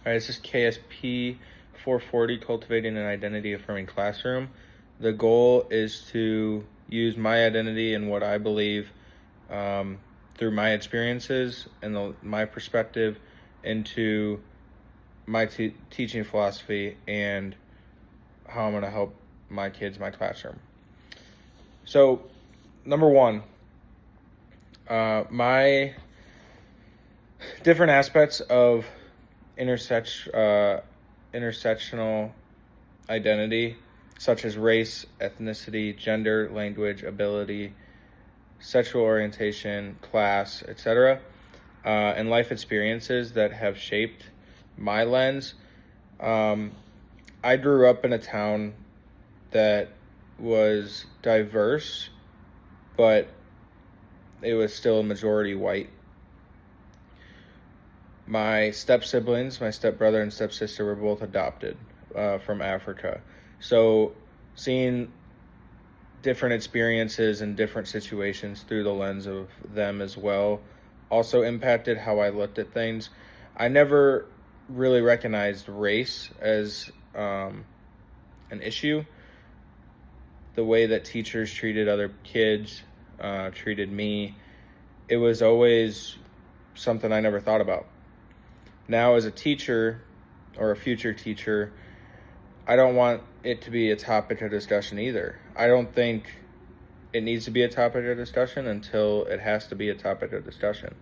All right, this is KSP 440, Cultivating an Identity Affirming Classroom. The goal is to use my identity and what I believe through my experiences and my perspective into my teaching philosophy and how I'm going to help my kids, my classroom. So, number one, my different aspects of intersectional identity, such as race, ethnicity, gender, language, ability, sexual orientation, class, etc., and life experiences that have shaped my lens. I grew up in a town that was diverse, but it was still a majority white. My step-siblings, my stepbrother and stepsister, were both adopted from Africa. So seeing different experiences and different situations through the lens of them as well also impacted how I looked at things. I never really recognized race as an issue. The way that teachers treated other kids, treated me, it was always something I never thought about. Now, as a teacher or a future teacher, I don't want it to be a topic of discussion either. I don't think it needs to be a topic of discussion until it has to be a topic of discussion.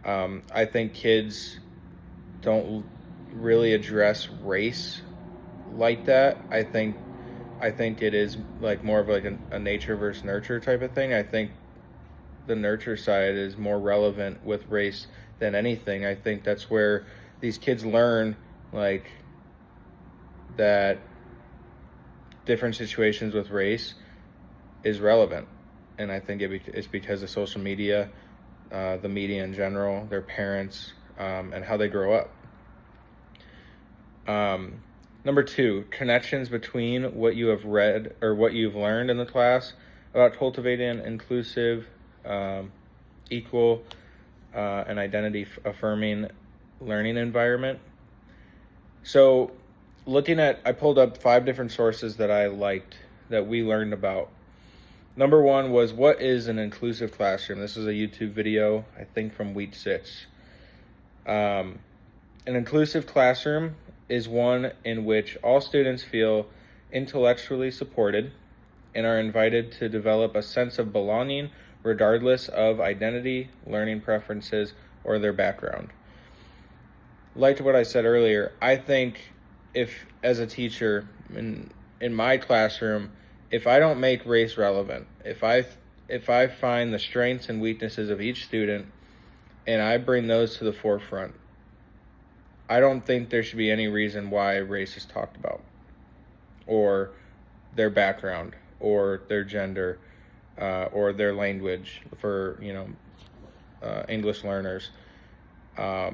I think kids don't really address race like that. I think it is like more of like a nature versus nurture type of thing. I think the nurture side is more relevant with race than anything. I think that's where these kids learn like that different situations with race is relevant. And I think it's because of social media, the media in general, their parents, and how they grow up. Number two, connections between what you have read or what you've learned in the class about cultivating an inclusive, equal, and identity-affirming learning environment. So I pulled up 5 different sources that I liked that we learned about. Number one was, what is an inclusive classroom? This is a YouTube video, I think from week 6. An inclusive classroom is one in which all students feel intellectually supported and are invited to develop a sense of belonging regardless of identity, learning preferences, or their background. Like what I said earlier, I think if, as a teacher in my classroom, if I don't make race relevant, if I find the strengths and weaknesses of each student and I bring those to the forefront, I don't think there should be any reason why race is talked about, or their background, or their gender, or their language for English learners. I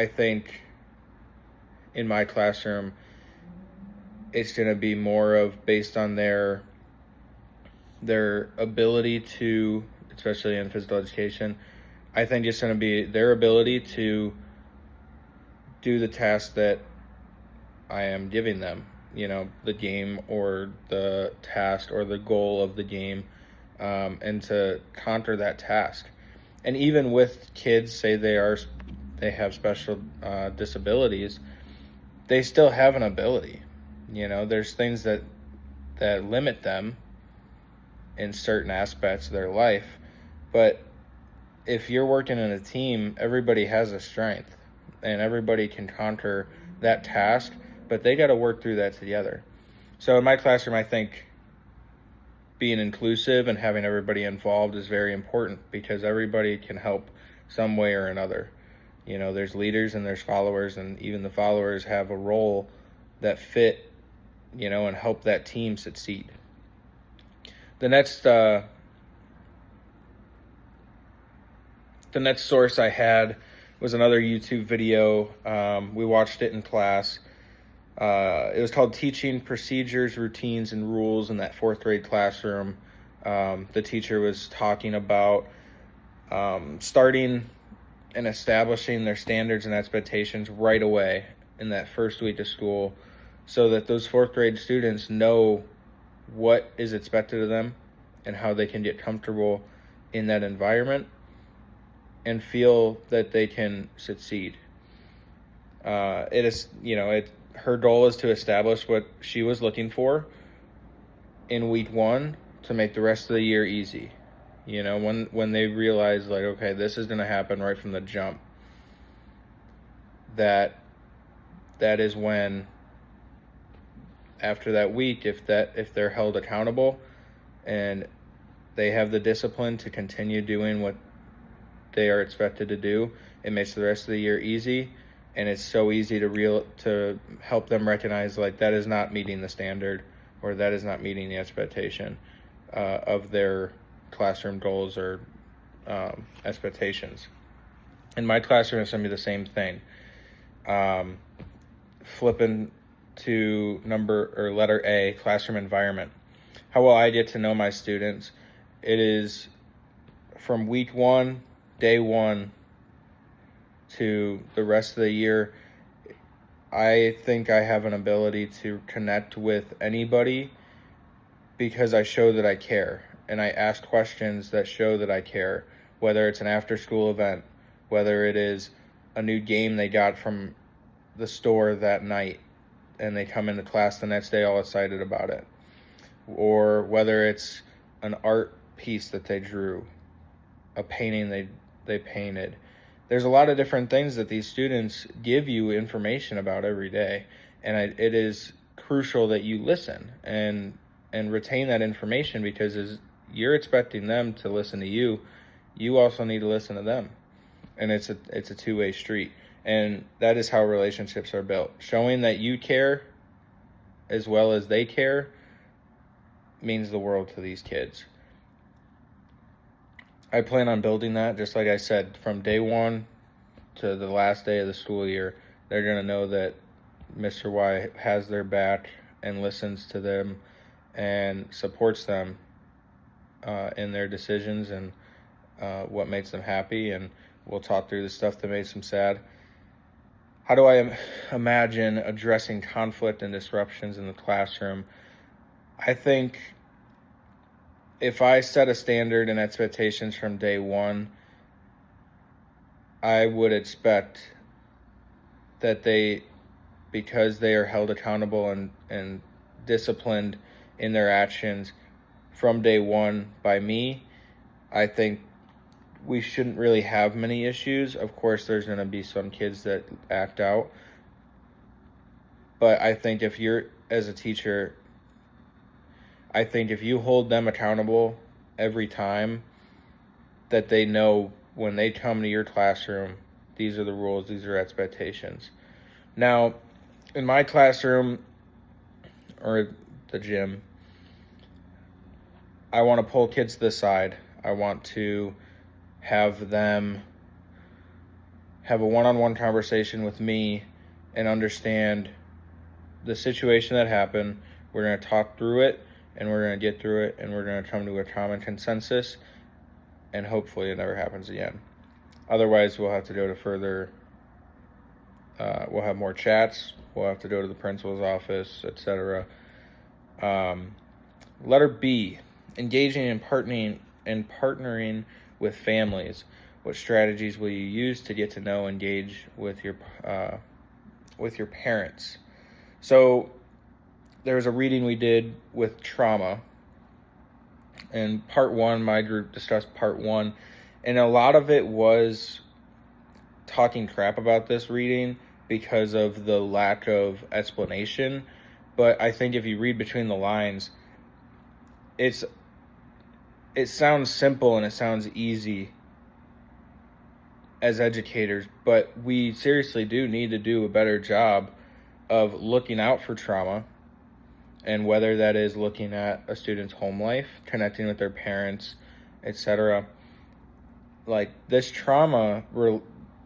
think in my classroom, it's going to be more of based on their ability to, especially in physical education, I think it's going to be their ability to do the task that I am giving them, the game or the task or the goal of the game, and to conquer that task. And even with kids, say they have special disabilities, they still have an ability. There's things that limit them in certain aspects of their life, but if you're working in a team, everybody has a strength and everybody can conquer that task, but they got to work through that together. So in my classroom, I think being inclusive and having everybody involved is very important because everybody can help some way or another. There's leaders and there's followers, and even the followers have a role that fit, and help that team succeed. The next source I had was another YouTube video. We watched it in class. It was called Teaching Procedures, Routines, and Rules in that 4th grade classroom. The teacher was talking about starting and establishing their standards and expectations right away in that first week of school, so that those fourth grade students know what is expected of them and how they can get comfortable in that environment and feel that they can succeed. It is, her goal is to establish what she was looking for in week 1 to make the rest of the year easy. When they realize, like, okay, this is going to happen right from the jump, that is when, after that week, if they're held accountable and they have the discipline to continue doing what they are expected to do, it makes the rest of the year easy. And it's so easy to help them recognize, like, that is not meeting the standard, or that is not meeting the expectation of their classroom goals or expectations. In my classroom, it's going to be the same thing. Flipping to letter A, classroom environment. How well I get to know my students, it is from week 1, day 1, to the rest of the year. I think I have an ability to connect with anybody because I show that I care, and I ask questions that show that I care, whether it's an after-school event, whether it is a new game they got from the store that night and they come into class the next day all excited about it, or whether it's an art piece that they drew, a painting they painted. There's a lot of different things that these students give you information about every day, and it is crucial that you listen and retain that information, because as you're expecting them to listen to you, you also need to listen to them, and it's a two-way street, and that is how relationships are built. Showing that you care as well as they care means the world to these kids. I plan on building that, just like I said, from day 1 to the last day of the school year. They're going to know that Mr. Y has their back and listens to them and supports them in their decisions and what makes them happy, and we'll talk through the stuff that makes them sad. How do I imagine addressing conflict and disruptions in the classroom? I think if I set a standard and expectations from day 1, I would expect that because they are held accountable and disciplined in their actions from day 1 by me, I think we shouldn't really have many issues. Of course, there's going to be some kids that act out, but I think if you're, as a teacher, I think if you hold them accountable every time, that they know when they come to your classroom, these are the rules, these are expectations. Now, in my classroom or the gym, I want to pull kids to the side. I want to have them have a one-on-one conversation with me and understand the situation that happened. We're going to talk through it, and we're going to get through it, and we're going to come to a common consensus, and hopefully it never happens again. Otherwise, we'll have to go to further, we'll have more chats, we'll have to go to the principal's office, etc. Letter B, engaging and partnering with families. What strategies will you use to get to know, engage with your parents? So there was a reading we did with trauma. And part 1, my group discussed part 1, and a lot of it was talking crap about this reading because of the lack of explanation. But I think if you read between the lines, it sounds simple and it sounds easy as educators, but we seriously do need to do a better job of looking out for trauma, and whether that is looking at a student's home life, connecting with their parents, etc. Like, this trauma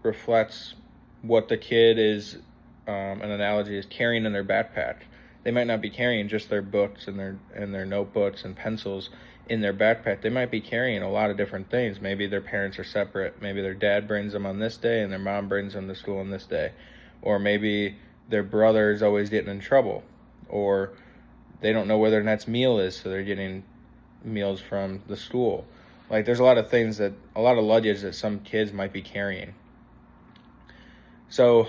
reflects what the kid is, an analogy is carrying in their backpack. They might not be carrying just their books and their notebooks and pencils. in their backpack. They might be carrying a lot of different things. Maybe their parents are separate. Maybe their dad brings them on this day and their mom brings them to school on this day. Or maybe their brother is always getting in trouble. Or they don't know where their next meal is, so they're getting meals from the school. Like, there's a lot of luggage that some kids might be carrying. So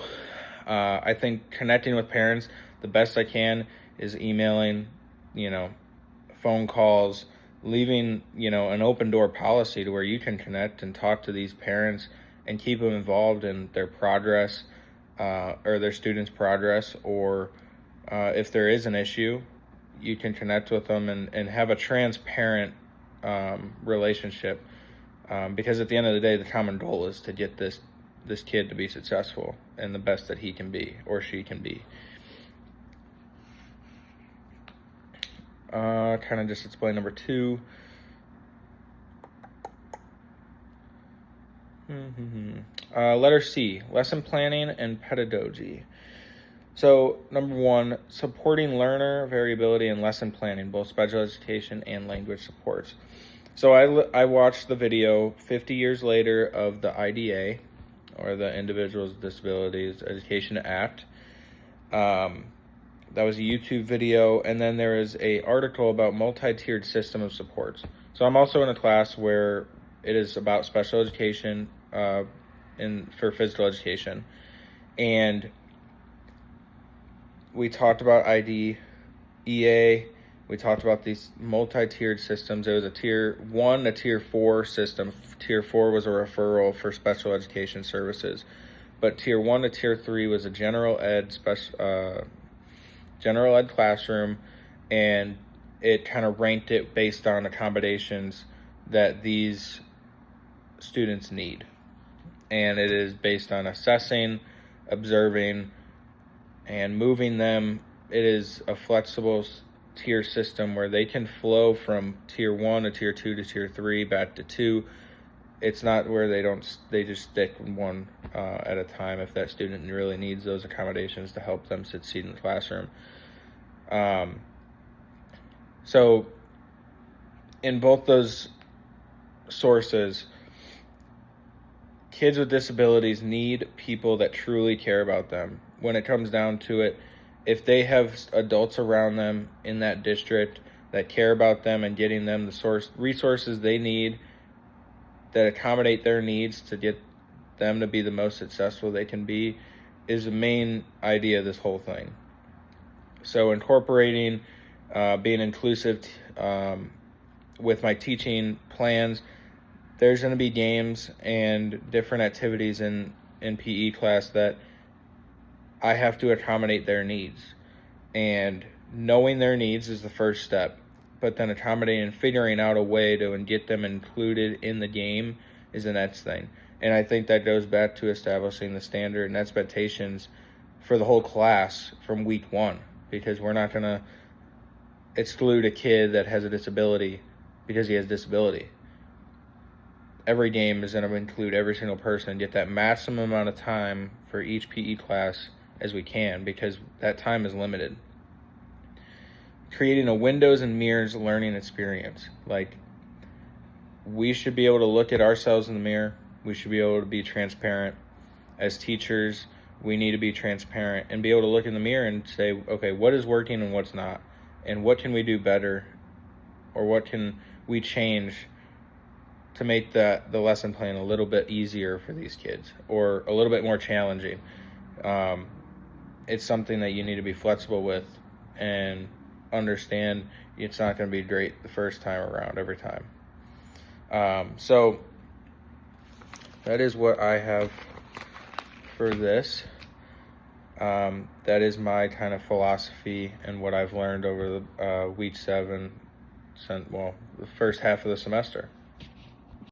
I think connecting with parents the best I can is emailing, phone calls, leaving, an open door policy to where you can connect and talk to these parents and keep them involved in their progress, or their students' progress, or if there is an issue, you can connect with them and have a transparent relationship, because at the end of the day, the common goal is to get this kid to be successful and the best that he can be or she can be. Kind of just explain number 2. Letter C, lesson planning and pedagogy. So, number 1, supporting learner variability and lesson planning, both special education and language supports. So I watched the video 50 years later of the IDA, or the Individuals with Disabilities Education Act. That was a YouTube video, and then there is a article about multi-tiered system of supports. So I'm also in a class where it is about special education for physical education, and we talked about IDEA. We talked about these multi-tiered systems. It was a tier 1 to tier 4 system. Tier 4 was a referral for special education services, but tier 1 to tier 3 was a general ed classroom, and it kind of ranked it based on accommodations that these students need. And it is based on assessing, observing, and moving them. It is a flexible tier system where they can flow from tier 1 to tier 2 to tier 3 back to 2. It's not where they just stick one at a time if that student really needs those accommodations to help them succeed in the classroom. So in both those sources, kids with disabilities need people that truly care about them. When it comes down to it, if they have adults around them in that district that care about them and getting them the resources they need that accommodate their needs to get them to be the most successful they can be, is the main idea of this whole thing. So incorporating, being inclusive with my teaching plans, there's going to be games and different activities in PE class that I have to accommodate their needs. And knowing their needs is the first step, but then accommodating and figuring out a way to get them included in the game is the next thing. And I think that goes back to establishing the standard and expectations for the whole class from week 1, because we're not going to exclude a kid that has a disability because he has disability. Every game is going to include every single person and get that maximum amount of time for each PE class as we can, because that time is limited. Creating a windows and mirrors learning experience. Like, we should be able to look at ourselves in the mirror. We should be able to be transparent. As teachers, we need to be transparent and be able to look in the mirror and say, okay, what is working and what's not? And what can we do better? Or what can we change to make the lesson plan a little bit easier for these kids, or a little bit more challenging? It's something that you need to be flexible with and understand it's not going to be great the first time around every time. So that is what I have for this. That is my kind of philosophy and what I've learned over the week 7, the first half of the semester.